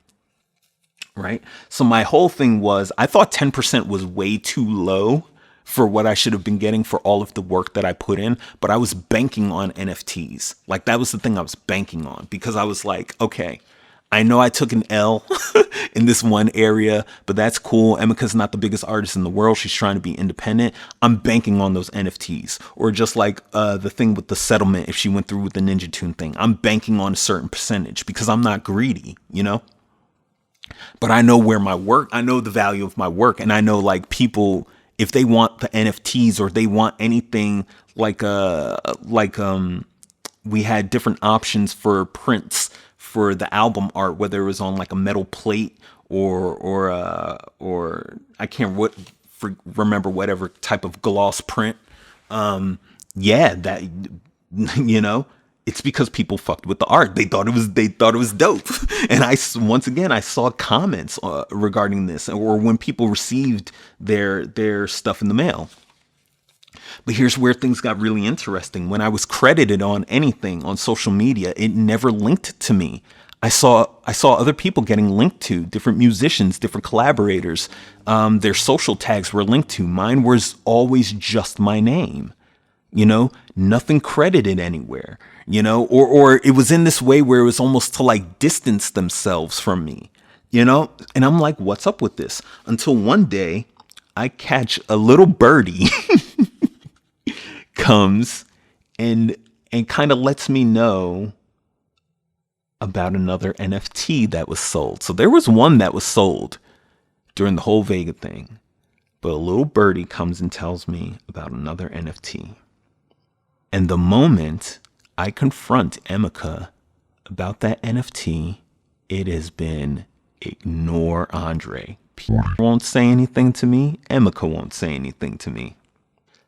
Right? So my whole thing was, I thought 10% was way too low for what I should have been getting for all of the work that I put in, but I was banking on NFTs. Like that was the thing I was banking on, because I was like, okay, I know I took an L in this one area, but that's cool. Emika's not the biggest artist in the world. She's trying to be independent. I'm banking on those NFTs. Or just like the thing with the settlement, if she went through with the Ninja Tune thing, I'm banking on a certain percentage because I'm not greedy, you know? But I know where my work, I know the value of my work. And I know like people, if they want the NFTs or they want anything like we had different options for prints for the album art, whether it was on like a metal plate or I can't remember whatever type of gloss print. That, you know, it's because people fucked with the art. They thought it was dope. And once again, I saw comments regarding this, or when people received their stuff in the mail. But here's where things got really interesting. When I was credited on anything on social media, it never linked to me. I saw other people getting linked to, different musicians, different collaborators. Their social tags were linked to. Mine was always just my name, you know, nothing credited anywhere, you know, or it was in this way where it was almost to like distance themselves from me, you know. And I'm like, what's up with this? Until one day I catch a little birdie comes and kind of lets me know about another NFT that was sold. So there was one that was sold during the whole Vega thing, but a little birdie comes and tells me about another NFT. And the moment I confront Emika about that NFT, it has been ignore Andre. People won't say anything to me. Emika won't say anything to me.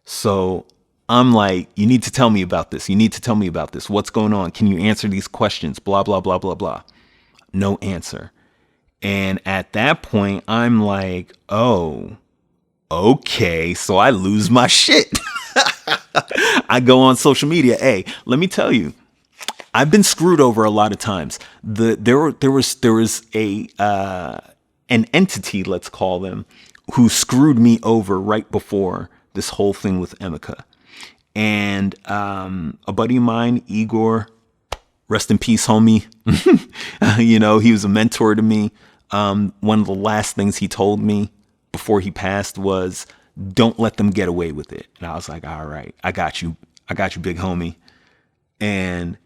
So I'm like, you need to tell me about this. You need to tell me about this. What's going on? Can you answer these questions? Blah, blah, blah, blah, blah. No answer. And at that point, I'm like, oh, okay. So I lose my shit. I go on social media. Hey, let me tell you, I've been screwed over a lot of times. There was an entity, let's call them, who screwed me over right before this whole thing with Emika. And a buddy of mine, Igor, rest in peace, homie. You know, he was a mentor to me. One of the last things he told me before he passed was, don't let them get away with it. And I was like, all right, I got you, big homie. And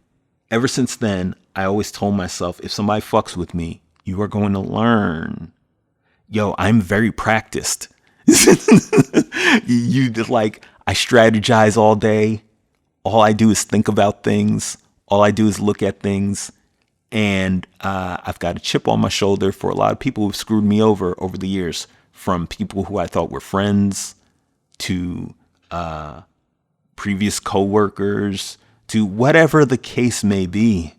ever since then, I always told myself, if somebody fucks with me, you are going to learn. Yo, I'm very practiced. You like, I strategize all day. All I do is think about things. All I do is look at things. And I've got a chip on my shoulder for a lot of people who've screwed me over the years, from people who I thought were friends to previous coworkers to whatever the case may be.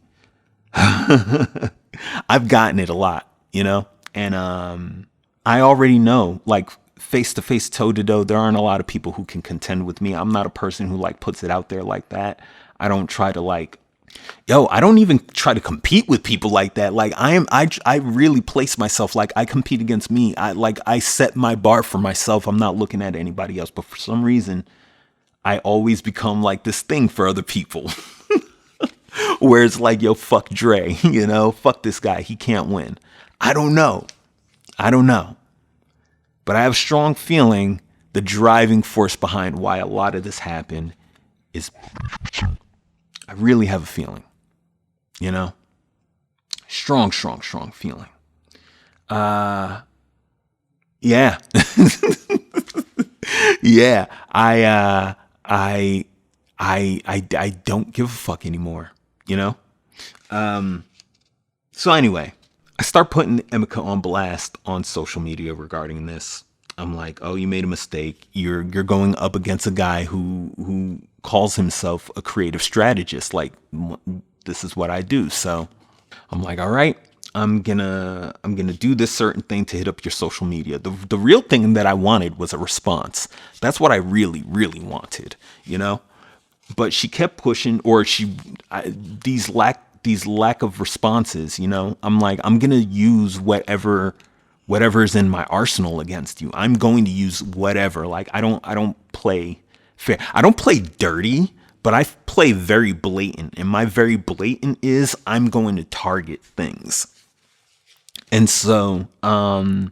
I've gotten it a lot, you know, and I already know, like, face to face, toe to toe, there aren't a lot of people who can contend with me. I'm not a person who like puts it out there like that. I don't try to like, I don't even try to compete with people like that. Like I really place myself, like I compete against me. I set my bar for myself. I'm not looking at anybody else, but for some reason I always become like this thing for other people where it's like, yo, fuck Dre, you know, fuck this guy. He can't win. I don't know. But I have a strong feeling the driving force behind why a lot of this happened is I really have a feeling, you know, strong feeling. Yeah. Yeah. I don't give a fuck anymore, you know? So anyway, I start putting Emika on blast on social media regarding this. I'm like, oh, you made a mistake. You're going up against a guy who calls himself a creative strategist. Like, this is what I do. So I'm like, all right, I'm gonna do this certain thing to hit up your social media. The real thing that I wanted was a response. That's what I really wanted, you know. But she kept pushing, or these lack of responses, you know. I'm like, I'm gonna use whatever's in my arsenal against you. I'm going to use whatever. Like, I don't play fair. I don't play dirty, but I play very blatant. And my very blatant is I'm going to target things. And so I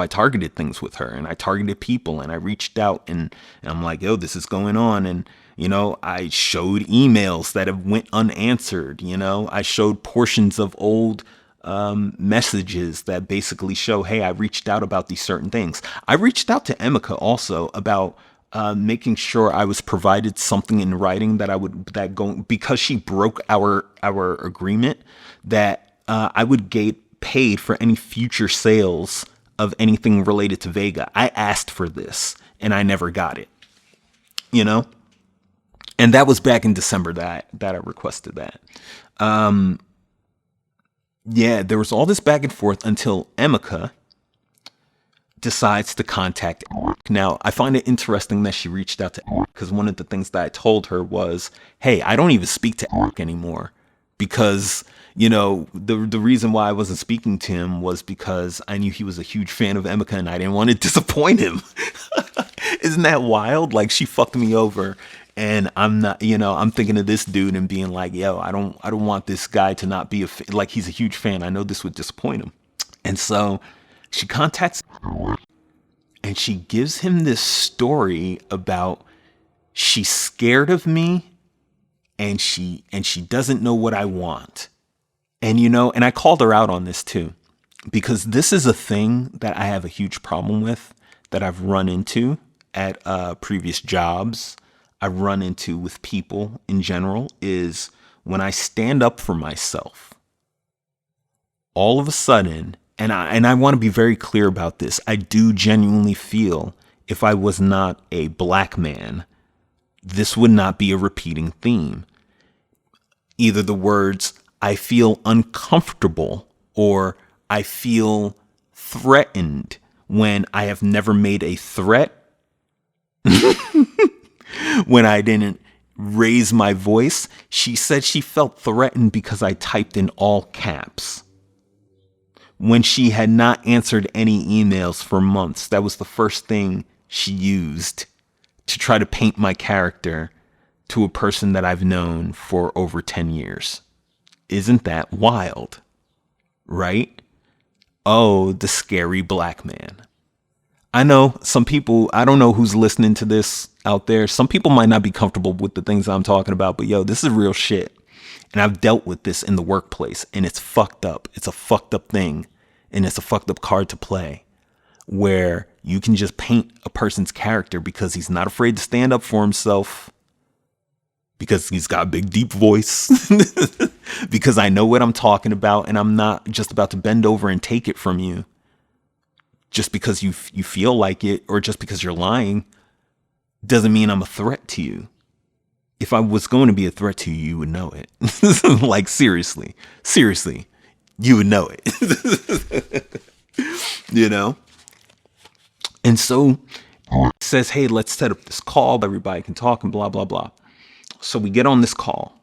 targeted things with her, and I targeted people, and I reached out, and I'm like, yo, this is going on. And, you know, I showed emails that have went unanswered. You know, I showed portions of old messages that basically show, hey, I reached out about these certain things. I reached out to Emika also about making sure I was provided something in writing because she broke our agreement, that I would get paid for any future sales of anything related to Vega. I asked for this and I never got it, you know? And that was back in December that I requested that. Yeah, there was all this back and forth until Emika decides to contact Eric. Now, I find it interesting that she reached out to Eric, because one of the things that I told her was, hey, I don't even speak to Eric anymore, because, you know, the reason why I wasn't speaking to him was because I knew he was a huge fan of Emika and I didn't want to disappoint him. Isn't that wild? Like, she fucked me over, and I'm not, you know, I'm thinking of this dude and being like, yo, I don't want this guy to not be like, he's a huge fan. I know this would disappoint him. And so she contacts and she gives him this story about she's scared of me and she doesn't know what I want. And, you know, and I called her out on this too, because this is a thing that I have a huge problem with, that I've run into at previous jobs. I've run into with people in general, is when I stand up for myself, all of a sudden, and I want to be very clear about this, I do genuinely feel if I was not a black man, this would not be a repeating theme. Either the words, I feel uncomfortable, or I feel threatened, when I have never made a threat, when I didn't raise my voice. She said she felt threatened because I typed in all caps. When she had not answered any emails for months, that was the first thing she used to try to paint my character to a person that I've known for over 10 years. Isn't that wild? Right? Oh, the scary black man. I know some people, I don't know who's listening to this out there. Some people might not be comfortable with the things I'm talking about, but yo, this is real shit. And I've dealt with this in the workplace, and it's fucked up. It's a fucked up thing. And it's a fucked up card to play, where you can just paint a person's character because he's not afraid to stand up for himself, because he's got a big, deep voice, because I know what I'm talking about, and I'm not just about to bend over and take it from you just because you feel like it, or just because you're lying, doesn't mean I'm a threat to you. If I was going to be a threat to you, you would know it. Like, seriously, you would know it. You know? And so says, hey, let's set up this call. Everybody can talk and blah, blah, blah. So we get on this call,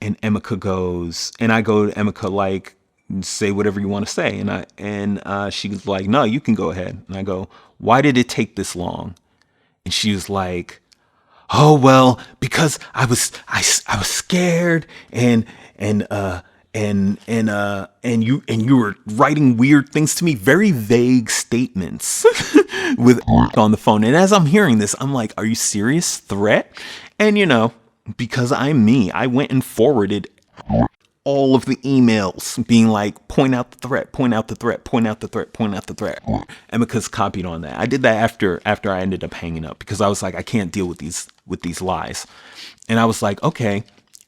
and Emika goes, and I go to Emika, like, say whatever you want to say. And she's like, no, you can go ahead. And I go, why did it take this long? And she was like, oh, well, because I was scared, and and you were writing weird things to me, very vague statements with on the phone. And as I'm hearing this, I'm like, are you serious? Threat? And because I'm me, I went and forwarded all of the emails being like, point out the threat, point out the threat, point out the threat, point out the threat. Emika's copied on that. I did that after I ended up hanging up, because I was like, I can't deal with these lies. And I was like, okay,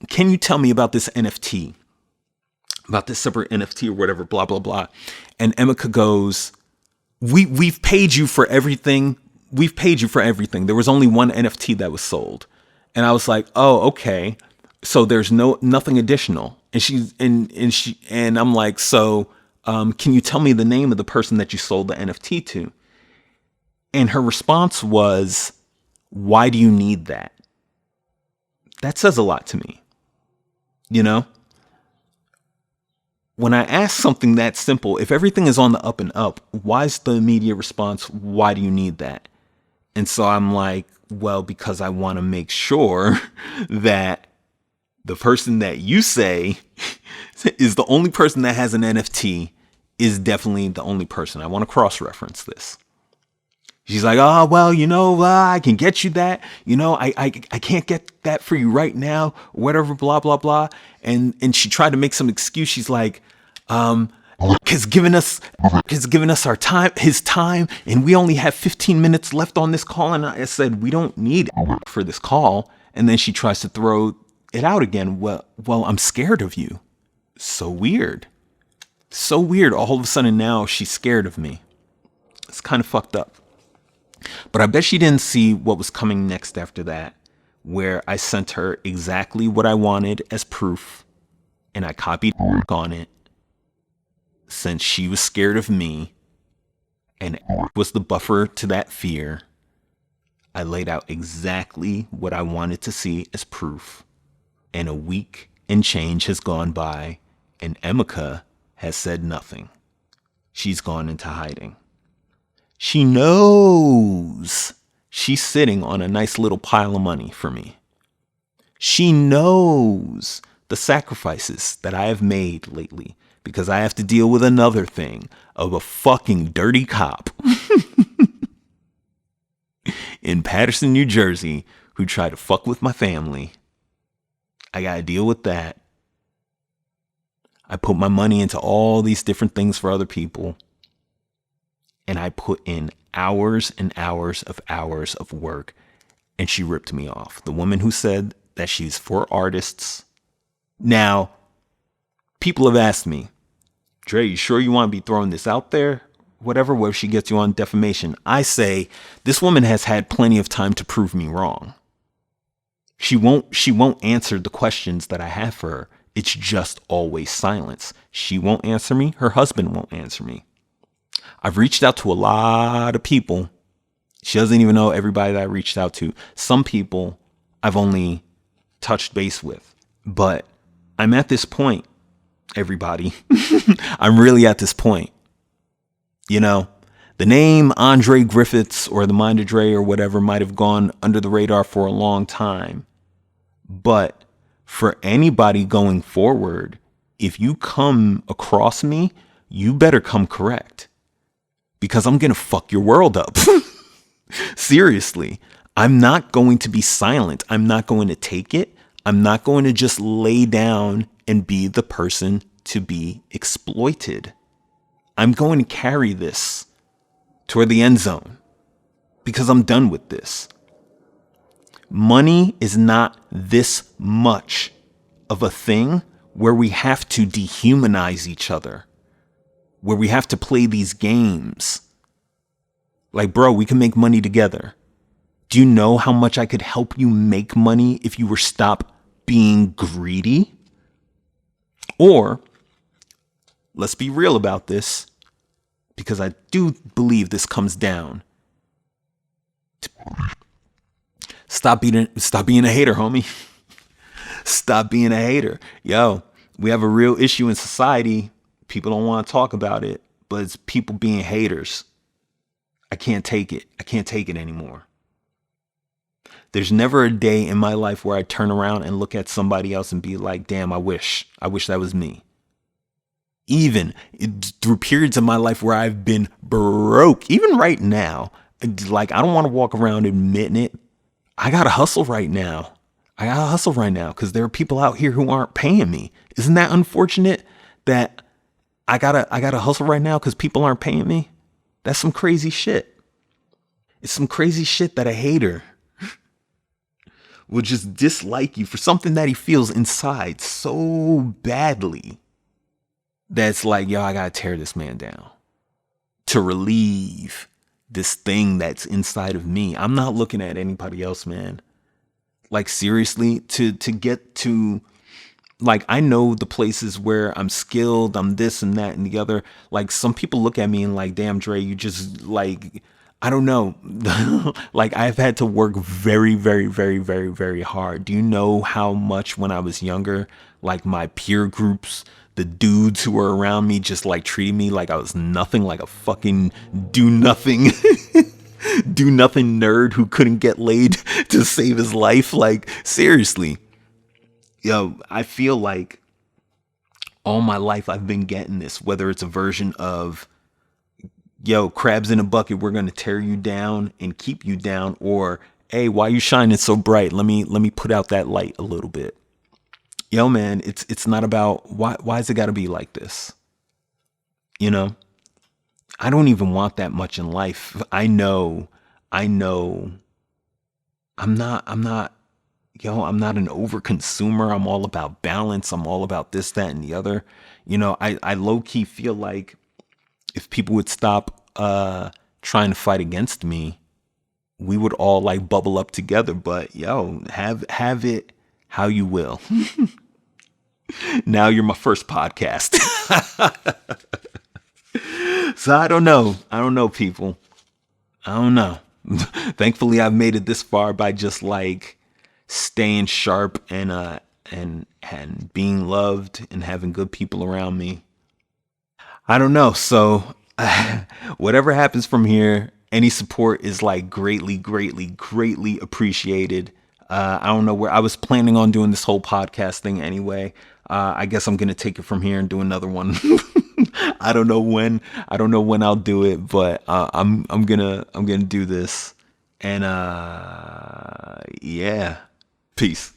can you tell me about this NFT? About this separate NFT or whatever, blah, blah, blah. And Emika goes, we've paid you for everything. We've paid you for everything. There was only one NFT that was sold. And I was like, oh, okay. So there's nothing additional. And I'm like, so can you tell me the name of the person that you sold the NFT to? And her response was, why do you need that? That says a lot to me. When I ask something that simple, if everything is on the up and up, why is the immediate response, why do you need that? And so I'm like, well, because I want to make sure that the person that you say is the only person that has an NFT is definitely the only person. I want to cross-reference this. She's like, oh, well, I can get you that. I can't get that for you right now, whatever, blah, blah, blah. And she tried to make some excuse. She's like, has given us his time, and we only have 15 minutes left on this call. And I said, we don't need it for this call. And then she tries to throw it out again. Well, I'm scared of you. So weird. All of a sudden now she's scared of me. It's kind of fucked up. But I bet she didn't see what was coming next after that, where I sent her exactly what I wanted as proof, and I copied on it, since she was scared of me and was the buffer to that fear. I laid out exactly what I wanted to see as proof, and a week and change has gone by, and Emika has said nothing. She's gone into hiding. She knows she's sitting on a nice little pile of money for me. She knows the sacrifices that I have made lately, because I have to deal with another thing of a fucking dirty cop in Paterson, New Jersey, who tried to fuck with my family. I gotta deal with that. I put my money into all these different things for other people. And I put in hours and hours of work, and she ripped me off. The woman who said that she's for artists. Now, people have asked me, Dre, you sure you want to be throwing this out there? Whatever, where she gets you on defamation. I say, this woman has had plenty of time to prove me wrong. She won't answer the questions that I have for her. It's just always silence. She won't answer me. Her husband won't answer me. I've reached out to a lot of people. She doesn't even know everybody that I reached out to. Some people I've only touched base with. But I'm at this point, everybody. I'm really at this point. The name Andre Griffiths or the Mind of Dre or whatever might have gone under the radar for a long time. But for anybody going forward, if you come across me, you better come correct. Because I'm going to fuck your world up. Seriously. I'm not going to be silent. I'm not going to take it. I'm not going to just lay down and be the person to be exploited. I'm going to carry this toward the end zone, because I'm done with this. Money is not this much of a thing where we have to dehumanize each other, where we have to play these games. Like, bro, we can make money together. Do you know how much I could help you make money if you were stop being greedy? Or, let's be real about this, because I do believe this comes down to stop being a hater, homie. Stop being a hater. Yo, we have a real issue in society. People don't want to talk about it, but it's people being haters. I can't take it. I can't take it anymore. There's never a day in my life where I turn around and look at somebody else and be like, damn, I wish that was me. Even through periods of my life where I've been broke, even right now, like I don't want to walk around admitting it. I gotta hustle right now. I gotta hustle right now because there are people out here who aren't paying me. Isn't that unfortunate that I gotta hustle right now because people aren't paying me? That's some crazy shit. It's some crazy shit that a hater will just dislike you for something that he feels inside so badly. That's like, yo, I gotta tear this man down to relieve this thing that's inside of me. I'm not looking at anybody else, man. Like seriously, to get to, like, I know the places where I'm skilled, I'm this and that and the other. Like some people look at me and like, damn, Dre, you just like, I don't know. Like I've had to work very, very, very, very, very hard. Do you know how much when I was younger, like my peer groups, the dudes who were around me just like treating me like I was nothing, like a fucking do nothing, do nothing nerd who couldn't get laid to save his life. Like seriously, yo, I feel like all my life I've been getting this, whether it's a version of, yo, crabs in a bucket, we're gonna tear you down and keep you down, or hey, why you shining so bright? Let me put out that light a little bit. Yo, man, it's not about why's it gotta be like this? You know? I don't even want that much in life. I know I'm not yo, I'm not an over consumer. I'm all about balance. I'm all about this, that, and the other. I low key feel like if people would stop trying to fight against me, we would all like bubble up together. But yo, have it how you will. Now you're my first podcast. So I don't know. I don't know, people. I don't know. Thankfully I've made it this far by just like staying sharp and being loved and having good people around me. I don't know. So whatever happens from here, any support is like greatly, greatly, greatly appreciated. I don't know where I was planning on doing this whole podcast thing anyway. I guess I'm gonna take it from here and do another one. I don't know when. I don't know when I'll do it, but I'm gonna do this. And yeah, peace.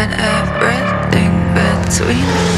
And everything between.